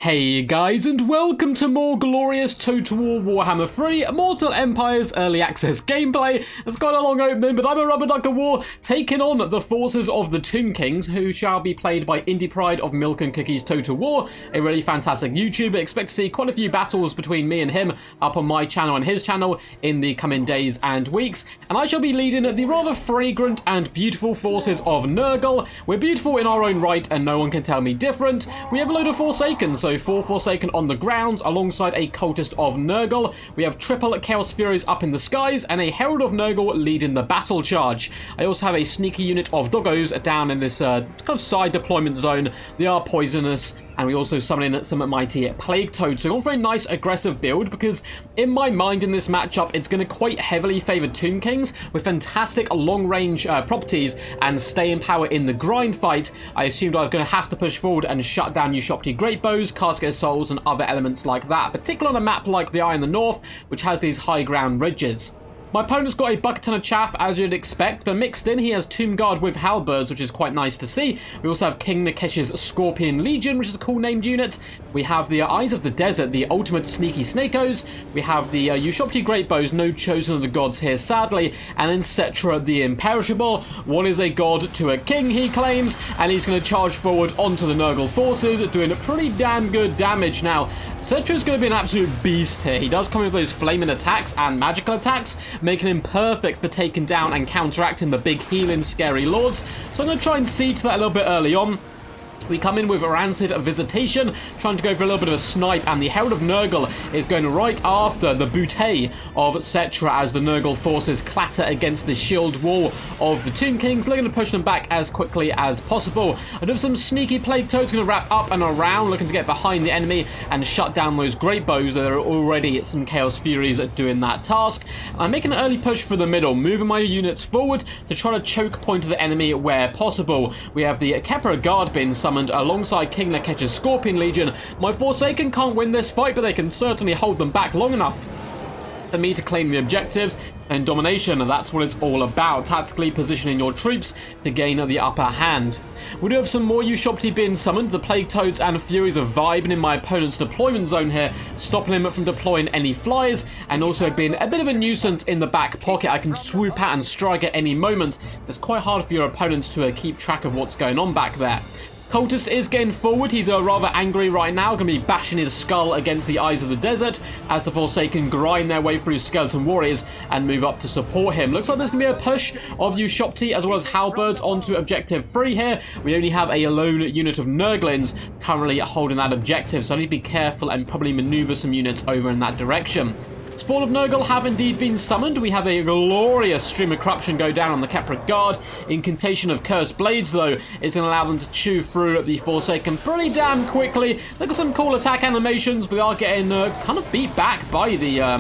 Hey guys, and welcome to more glorious Total War Warhammer 3 Immortal Empires Early Access gameplay. It's got a long opening, but I'm a rubber duck of war, taking on the forces of the Tomb Kings, who shall be played by Indypride of Milk and Cookies Total War, a really fantastic YouTuber. Expect to see quite a few battles between me and him up on my channel and his channel in the coming days and weeks. And I shall be leading the rather fragrant and beautiful forces of Nurgle. We're beautiful in our own right, and no one can tell me different. We have a load of Forsaken, so 4 Forsaken on the ground, alongside a cultist of Nurgle. We have triple Chaos Furies up in the skies, and a Herald of Nurgle leading the battle charge. I also have a sneaky unit of doggos down in this kind of side deployment zone. They are poisonous, and we also summon in some mighty Plague Toads. So, all for a nice aggressive build, because in my mind in this matchup, it's going to quite heavily favour Tomb Kings with fantastic long-range properties and staying power in the grind fight. I assumed I was going to have to push forward and shut down Ushopti Great Bows, Casket of Souls, and other elements like that, particularly on a map like the Eye in the North, which has these high ground ridges. My opponent's got a bucket ton of chaff, as you'd expect, but mixed in, he has Tomb Guard with Halberds, which is quite nice to see. We also have King Nikesh's Scorpion Legion, which is a cool named unit. We have the Eyes of the Desert, the ultimate sneaky Snakos. We have the Ushopti Great Bows, no Chosen of the Gods here, sadly. And then Cetra the Imperishable. One is a god to a king, he claims, and he's going to charge forward onto the Nurgle forces, doing a pretty damn good damage. Now, Cetra's going to be an absolute beast here. He does come with those flaming attacks and magical attacks, making him perfect for taking down and counteracting the big healing scary lords. So I'm going to try and siege that a little bit early on. We come in with Rancid Visitation, trying to go for a little bit of a snipe, and the Herald of Nurgle is going right after the Bootay of Cetra as the Nurgle forces clatter against the shield wall of the Tomb Kings, looking to push them back as quickly as possible. I do have some sneaky Plague Toads going to wrap up and around, looking to get behind the enemy and shut down those Great Bows. There are already some Chaos Furies doing that task. I'm making an early push for the middle, moving my units forward to try to choke point the enemy where possible. We have the Kepra Guard being summoned alongside King Nikesh's Scorpion Legion. My Forsaken can't win this fight, but they can certainly hold them back long enough for me to claim the objectives and domination, and that's what it's all about, tactically positioning your troops to gain the upper hand. We do have some more Ushopti being summoned. The Plague Toads and Furies are vibing in my opponent's deployment zone here, stopping him from deploying any flyers, and also being a bit of a nuisance in the back pocket. I can swoop out and strike at any moment. It's quite hard for your opponents to keep track of what's going on back there. Cultist is getting forward. He's rather angry right now, going to be bashing his skull against the Eyes of the Desert as the Forsaken grind their way through Skeleton Warriors and move up to support him. Looks like there's going to be a push of Ushopti as well as Halberds onto Objective 3 here. We only have a lone unit of Nurglings currently holding that objective, so I need to be careful and probably maneuver some units over in that direction. Spawn of Nurgle have indeed been summoned. We have a glorious Stream of Corruption go down on the Kepra Guard. Incantation of Cursed Blades, though, is going to allow them to chew through the Forsaken pretty damn quickly. Look at some cool attack animations, but they are getting kind of beat back by the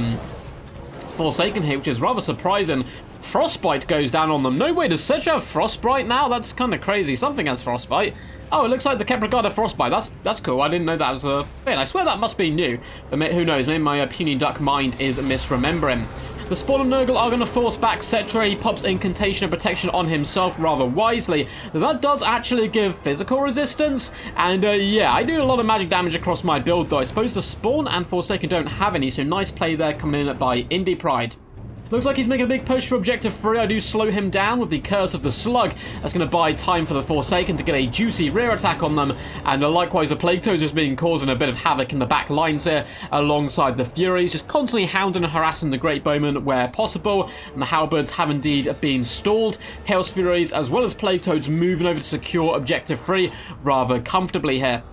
Forsaken here, which is rather surprising. Frostbite goes down on them. No way, does Cetra have Frostbite now? That's kind of crazy. Something has Frostbite. Oh, it looks like the Kepra Guard have Frostbite. That's cool. I didn't know that was a thing. I swear that must be new. But who knows? Maybe my puny duck mind is misremembering. The Spawn of Nurgle are going to force back Cetra. He pops Incantation of Protection on himself rather wisely. That does actually give physical resistance. And yeah, I do a lot of magic damage across my build, though. I suppose the Spawn and Forsaken don't have any, so nice play there coming in by Indypride. Looks like he's making a big push for Objective 3. I do slow him down with the Curse of the Slug. That's going to buy time for the Forsaken to get a juicy rear attack on them. And likewise, the Plague Toads just being causing a bit of havoc in the back lines here, alongside the Furies, just constantly hounding and harassing the Great Bowmen where possible. And the Halberds have indeed been stalled. Chaos Furies as well as Plague Toads moving over to secure Objective 3 rather comfortably here.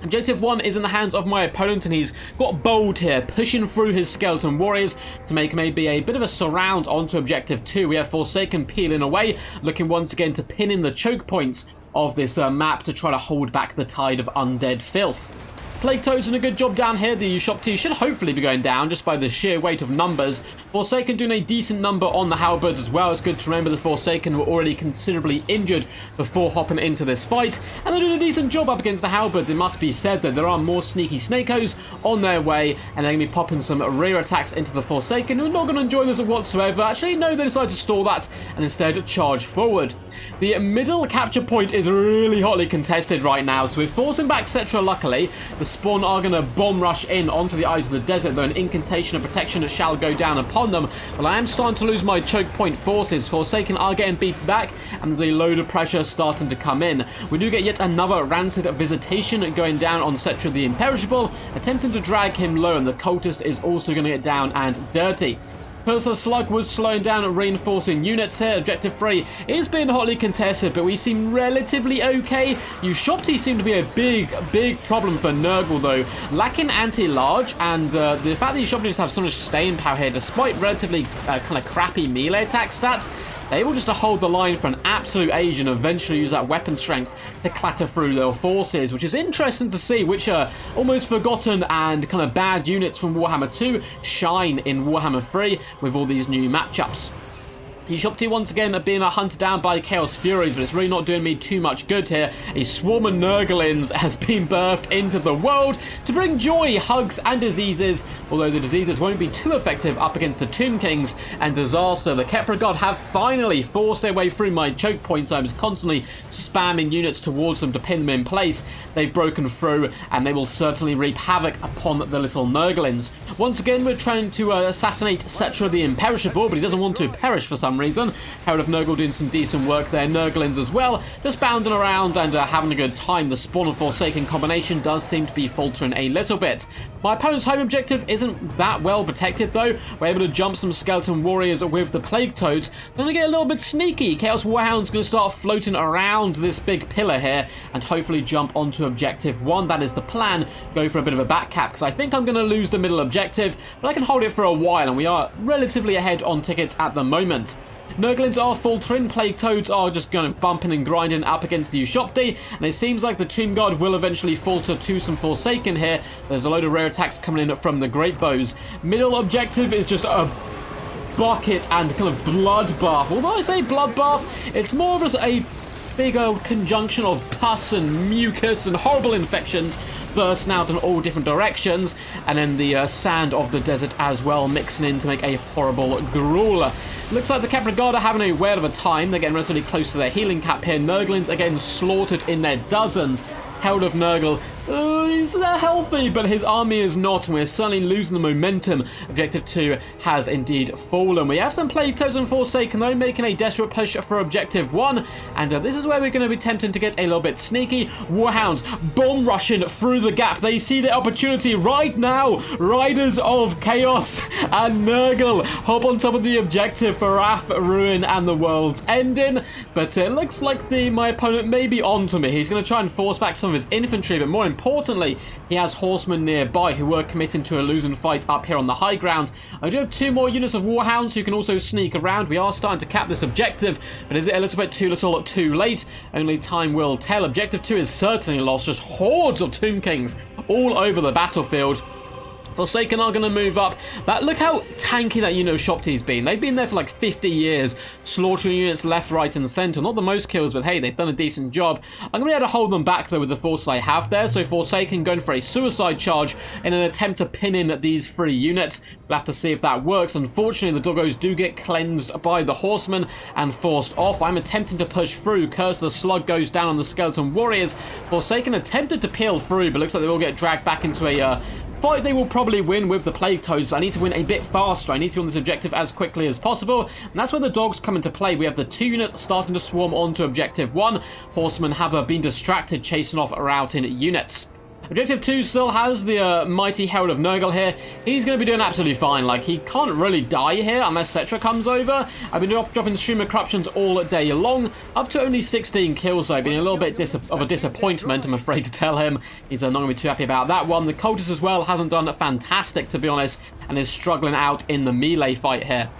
Objective 1 is in the hands of my opponent, and he's got bold here, pushing through his Skeleton Warriors to make maybe a bit of a surround onto Objective 2. We have Forsaken peeling away, looking once again to pin in the choke points of this map to try to hold back the tide of undead filth. Plague Toads doing a good job down here. The Ushopti should hopefully be going down just by the sheer weight of numbers. Forsaken doing a decent number on the Halberds as well. It's good to remember the Forsaken were already considerably injured before hopping into this fight. And they're doing a decent job up against the Halberds. It must be said that there are more sneaky Snakos on their way, and they're going to be popping some rear attacks into the Forsaken, who are not going to enjoy this whatsoever. Actually, no, they decide to stall that and instead charge forward. The middle capture point is really hotly contested right now, so we're forcing back Cetra luckily. The spawn are going to bomb rush in onto the eyes of the desert, though an incantation of protection shall go down upon them. But I am starting to lose my choke point forces. Forsaken are getting beat back, and there's a load of pressure starting to come in. We do get yet another rancid visitation going down on Cetra the Imperishable, attempting to drag him low, and the cultist is also going to get down and dirty. Pulsar Slug was slowing down reinforcing units here. Objective 3 is being hotly contested, but we seem relatively okay. Ushopti seem to be a big problem for Nurgle, though. Lacking anti-large, and the fact that Ushopti just have so much staying power here, despite relatively kind of crappy melee attack stats, they're able just to hold the line for an absolute age and eventually use that weapon strength to clatter through their forces, which is interesting to see, which are almost forgotten and kind of bad units from Warhammer 2 shine in Warhammer 3 with all these new matchups. Ushopti once again are being hunted down by Chaos Furies, but it's really not doing me too much good here. A swarm of Nurglins has been birthed into the world to bring joy, hugs, and diseases, although the diseases won't be too effective up against the Tomb Kings and disaster. The Kepra God have finally forced their way through my choke points. I was constantly spamming units towards them to pin them in place. They've broken through, and they will certainly reap havoc upon the little Nurglins. Once again, we're trying to assassinate Cetra the Imperishable, but he doesn't want to perish for some reason. Herald of Nurgle doing some decent work there. Nurglins as well, just bounding around and having a good time. The Spawn and Forsaken combination does seem to be faltering a little bit. My opponent's home objective isn't that well protected, though. We're able to jump some Skeleton Warriors with the Plague Toads. Then we get a little bit sneaky. Chaos Warhound's going to start floating around this big pillar here and hopefully jump onto Objective 1. That is the plan. Go for a bit of a back cap, because I think I'm going to lose the middle objective, but I can hold it for a while, and we are relatively ahead on tickets at the moment. Nurglins are faltering, Plague Toads are just going to bumping and grinding up against the Ushopti, and it seems like the Tomb God will eventually falter to some Forsaken here. There's a load of rare attacks coming in from the Great Bows. Middle objective is just a bucket and kind of bloodbath. Although I say bloodbath, it's more of a bigger conjunction of pus and mucus and horrible infections bursting out in all different directions, and then the sand of the desert as well mixing in to make a horrible gruel. Looks like the Kepra God are having a whale of a time. They're getting relatively close to their healing cap here. Nurglins are getting slaughtered in their dozens. Herald of Nurgle, he's healthy, but his army is not, and we're certainly losing the momentum. Objective 2 has indeed fallen. We have some Plague Toads and Forsaken, though, making a desperate push for Objective 1, and this is where we're going to be tempting to get a little bit sneaky. Warhounds bomb rushing through the gap. They see the opportunity right now. Riders of Chaos and Nurgle hop on top of the objective for wrath, ruin, and the world's ending, but it looks like my opponent may be onto me. He's going to try and force back some of his infantry, but more importantly, he has horsemen nearby who were committing to a losing fight up here on the high ground. I do have 2 more units of Warhounds who can also sneak around. We are starting to cap this objective, but is it a little bit too little too late? Only time will tell. Objective 2 is certainly lost. Just hordes of Tomb Kings all over the battlefield. Forsaken are going to move up, but look how tanky that Ushopti's been. They've been there for like 50 years, slaughtering units left, right, and centre. Not the most kills, but hey, they've done a decent job. I'm going to be able to hold them back, though, with the forces I have there. So Forsaken going for a suicide charge in an attempt to pin in these 3 units. We'll have to see if that works. Unfortunately, the doggos do get cleansed by the horsemen and forced off. I'm attempting to push through. Curse of the Slug goes down on the Skeleton Warriors. Forsaken attempted to peel through, but looks like they will get dragged back into a fight they will probably win with the Plague Toads, but I need to win a bit faster. I need to be on this objective as quickly as possible, and that's where the dogs come into play. We have the 2 units starting to swarm onto Objective 1. Horsemen have been distracted, chasing off routing units. Objective 2 still has the mighty Herald of Nurgle here. He's going to be doing absolutely fine. Like, he can't really die here unless Cetra comes over. I've been dropping Stream of Corruptions all day long. Up to only 16 kills, though. Been a little bit of a disappointment, I'm afraid to tell him. He's not going to be too happy about that one. The Coatls as well hasn't done fantastic, to be honest, and is struggling out in the melee fight here.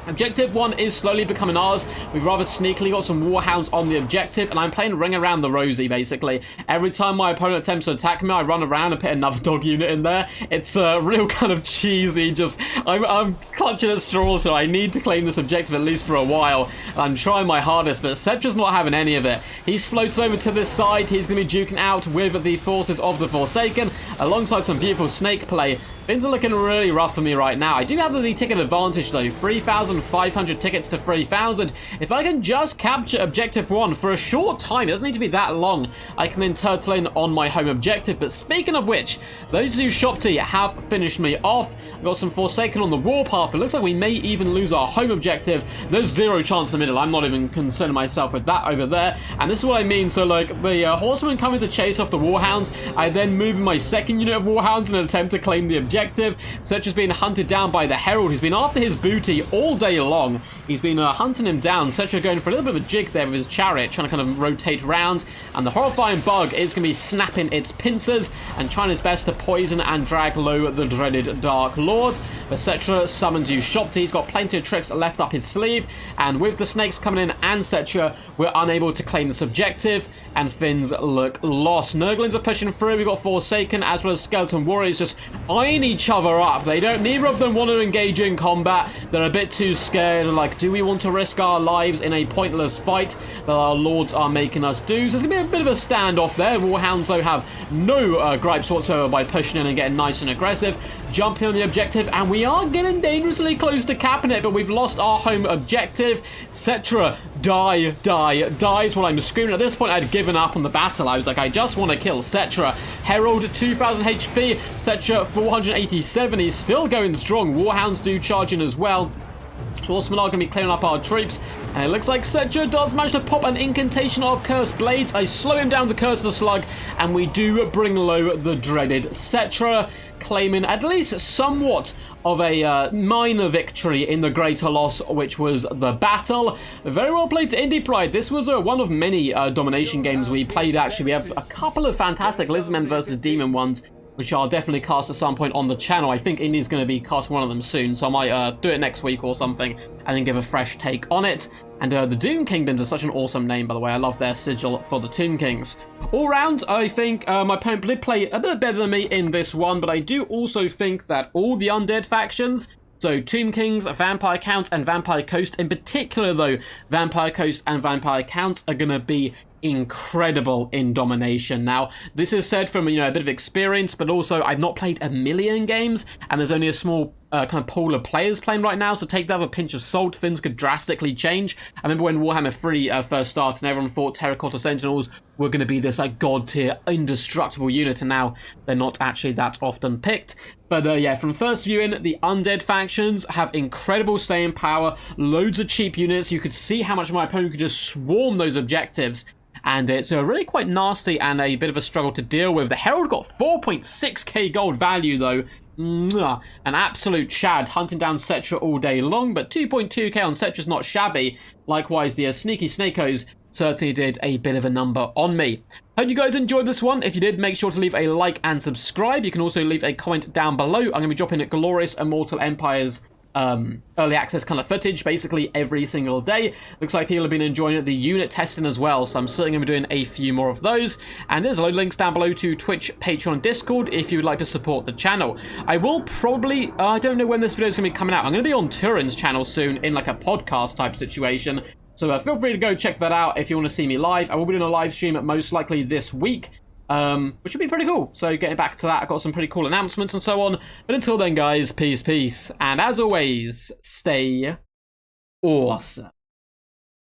Objective 1 is slowly becoming ours. We've rather sneakily got some Warhounds on the objective, and I'm playing Ring Around the Rosie, basically. Every time my opponent attempts to attack me, I run around and put another dog unit in there. It's real kind of cheesy, just... I'm clutching at straws, so I need to claim this objective at least for a while. I'm trying my hardest, but Cetra's not having any of it. He's floated over to this side. He's going to be duking out with the forces of the Forsaken, alongside some beautiful snake play. Things are looking really rough for me right now. I do have the ticket advantage though, 3,500 tickets to 3,000. If I can just capture objective 1 for a short time, it doesn't need to be that long, I can then turtle in on my home objective. But speaking of which, those two Shopti have finished me off. I've got some Forsaken on the warpath, but it looks like we may even lose our home objective. There's zero chance in the middle. I'm not even concerning myself with that over there. And this is what I mean. So like the horsemen coming to chase off the warhounds, I then move my second unit of warhounds in an attempt to claim the objective. Search has been hunted down by the Herald, who's been after his booty all day long. He's been hunting him down. Search going for a little bit of a jig there with his chariot, trying to kind of rotate round. And the horrifying bug is going to be snapping its pincers and trying his best to poison and drag low the dreaded Dark Lord. But Setra summons you Shopti. He's got plenty of tricks left up his sleeve. And with the snakes coming in and Setra, we're unable to claim this objective. And things look lost. Nurglings are pushing through. We've got Forsaken as well as Skeleton Warriors just eyeing each other up. Neither of them want to engage in combat. They're a bit too scared. Like, do we want to risk our lives in a pointless fight that our lords are making us do? So there's going to be a bit of a standoff there. Warhounds, though, have no gripes whatsoever by pushing in and getting nice and aggressive. Jumping on the objective, and we are getting dangerously close to capping it, but we've lost our home objective. Cetra, die is what I'm screaming. At this point, I'd given up on the battle. I was like, I just want to kill Cetra. Herald, 2,000 HP. Cetra, 487. He's still going strong. Warhounds do charge in as well. Horsemen are going to be clearing up our troops. And it looks like Setra does manage to pop an incantation of Cursed Blades. I slow him down the Curse of the Slug, and we do bring low the dreaded Setra, claiming at least somewhat of a minor victory in the greater loss, which was the battle. Very well played to indypride. This was one of many domination games we played, actually. We have a couple of fantastic lizardmen versus demon ones, which I'll definitely cast at some point on the channel. I think Indy's going to be casting one of them soon, so I might do it next week or something, and then give a fresh take on it. And the Doom Kingdoms are such an awesome name, by the way. I love their sigil for the Tomb Kings. All round, I think my opponent did play a bit better than me in this one, but I do also think that all the undead factions, so Tomb Kings, Vampire Counts, and Vampire Coast, in particular though, Vampire Coast and Vampire Counts are going to be incredible in domination. Now, this is said from, a bit of experience, but also I've not played a million games, and there's only a small kind of pool of players playing right now, so take that with a pinch of salt. Things could drastically change. I remember when Warhammer 3 first started, and everyone thought Terracotta Sentinels were going to be this god tier indestructible unit, and now they're not actually that often picked. But yeah, from first viewing, the undead factions have incredible staying power, loads of cheap units. You could see how much my opponent could just swarm those objectives, and it's really quite nasty and a bit of a struggle to deal with. The Herald got 4.6k gold value though. An absolute shad, hunting down Setra all day long, but 2.2k on Setra's not shabby. Likewise, the Sneaky Snakos certainly did a bit of a number on me. Hope you guys enjoyed this one. If you did, make sure to leave a like and subscribe. You can also leave a comment down below. I'm going to be dropping glorious Immortal Empires early access kind of footage basically every single day. Looks like people have been enjoying the unit testing as well, so I'm certainly going to be doing a few more of those. And there's a load of links down below to Twitch, Patreon, Discord if you would like to support the channel. I will probably, I don't know when this video is going to be coming out. I'm going to be on Turin's channel soon in like a podcast type situation. So feel free to go check that out if you want to see me live. I will be doing a live stream most likely this week, which would be pretty cool. So getting back to that, I've got some pretty cool announcements and so on. But until then, guys, peace. And as always, stay awesome.